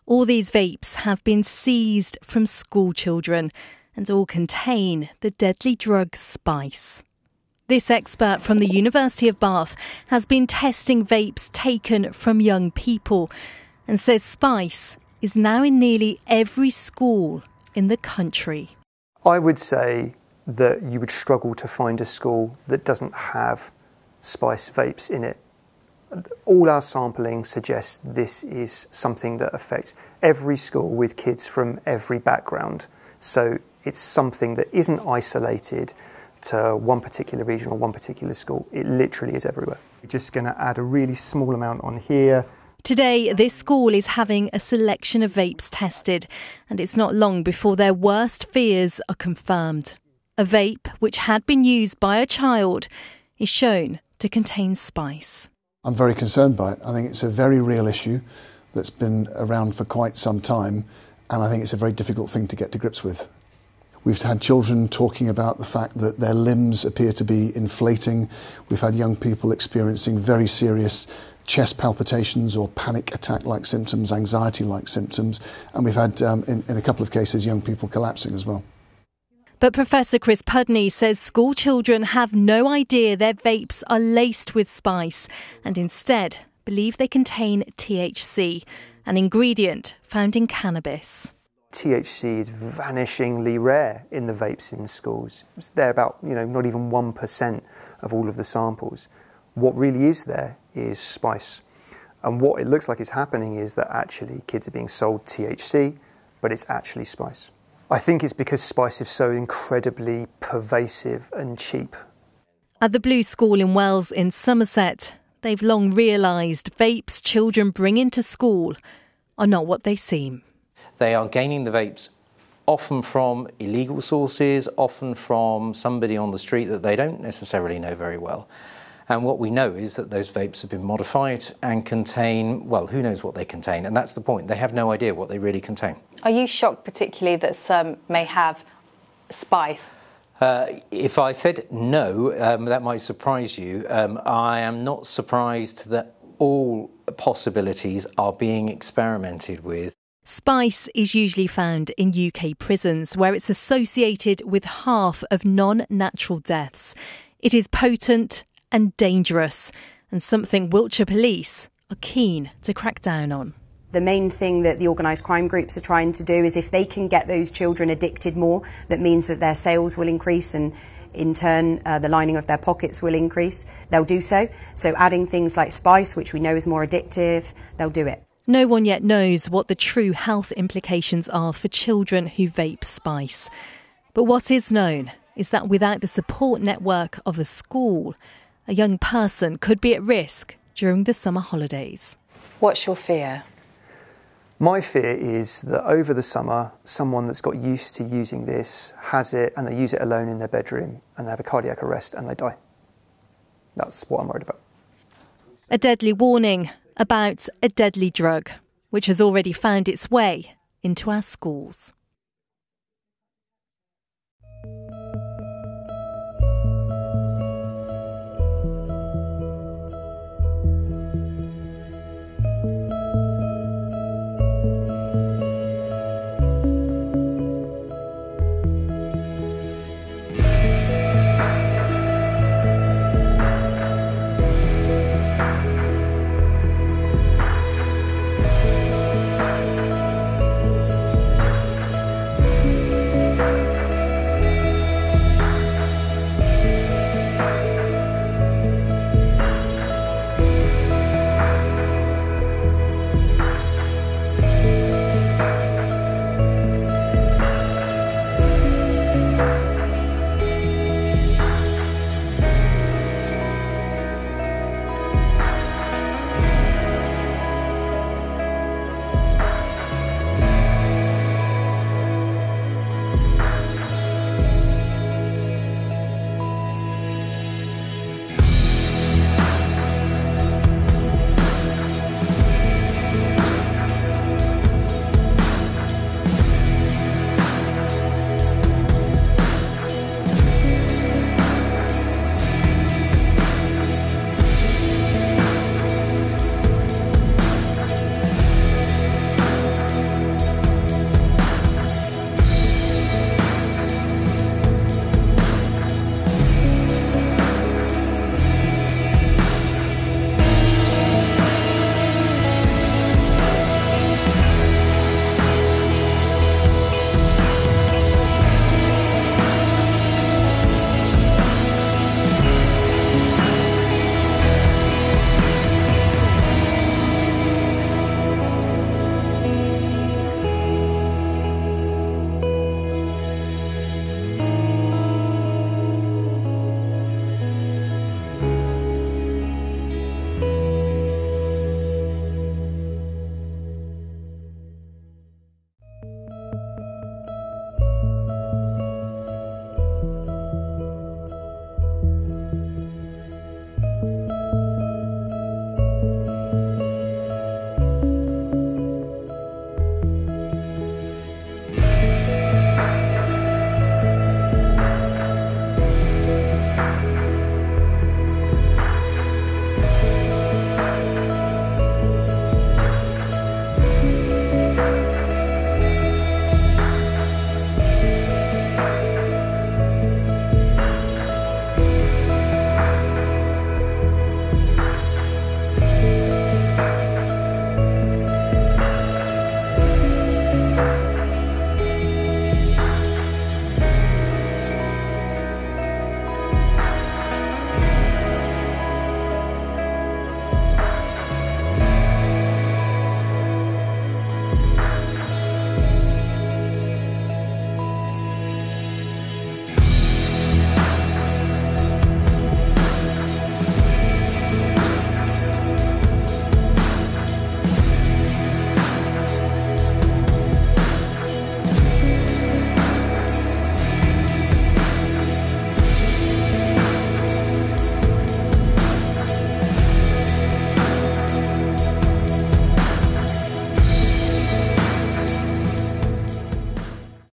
All these vapes have been seized from school children and all contain the deadly drug spice. This expert from the University of Bath has been testing vapes taken from young people and says spice is now in nearly every school in the country. I would say that you would struggle to find a school that doesn't have spice vapes in it. All our sampling suggests this is something that affects every school with kids from every background. So it's something that isn't isolated to one particular region or one particular school. It literally is everywhere. We're just going to add a really small amount on here. Today, this school is having a selection of vapes tested, and it's not long before their worst fears are confirmed. A vape, which had been used by a child, is shown to contain spice. I'm very concerned by it. I think it's a very real issue that's been around for quite some time, and I think it's a very difficult thing to get to grips with. We've had children talking about the fact that their limbs appear to be inflating. We've had young people experiencing very serious chest palpitations or panic attack-like symptoms, anxiety-like symptoms, and we've had, in a couple of cases, young people collapsing as well. But Professor Chris Pudney says school children have no idea their vapes are laced with spice and instead believe they contain THC, an ingredient found in cannabis. THC is vanishingly rare in the vapes in schools. They're about, not even 1% of all of the samples. What really is there is spice. And what it looks like is happening is that actually kids are being sold THC, but it's actually spice. I think it's because spice is so incredibly pervasive and cheap. At the Blue School in Wells in Somerset, they've long realised vapes children bring into school are not what they seem. They are gaining the vapes often from illegal sources, often from somebody on the street that they don't necessarily know very well. And what we know is that those vapes have been modified and contain, well, who knows what they contain, and that's the point. They have no idea what they really contain. Are you shocked particularly that some may have spice? If I said no, that might surprise you. I am not surprised that all possibilities are being experimented with. Spice is usually found in UK prisons, where it's associated with half of non-natural deaths. It is potent and dangerous, and something Wiltshire police are keen to crack down on. The main thing that the organised crime groups are trying to do is if they can get those children addicted more, that means that their sales will increase and in turn the lining of their pockets will increase. They'll do so. So adding things like spice, which we know is more addictive, they'll do it. No one yet knows what the true health implications are for children who vape spice. But what is known is that without the support network of a school, a young person could be at risk during the summer holidays. What's your fear? My fear is that over the summer, someone that's got used to using this has it and they use it alone in their bedroom and they have a cardiac arrest and they die. That's what I'm worried about. A deadly warning about a deadly drug, which has already found its way into our schools.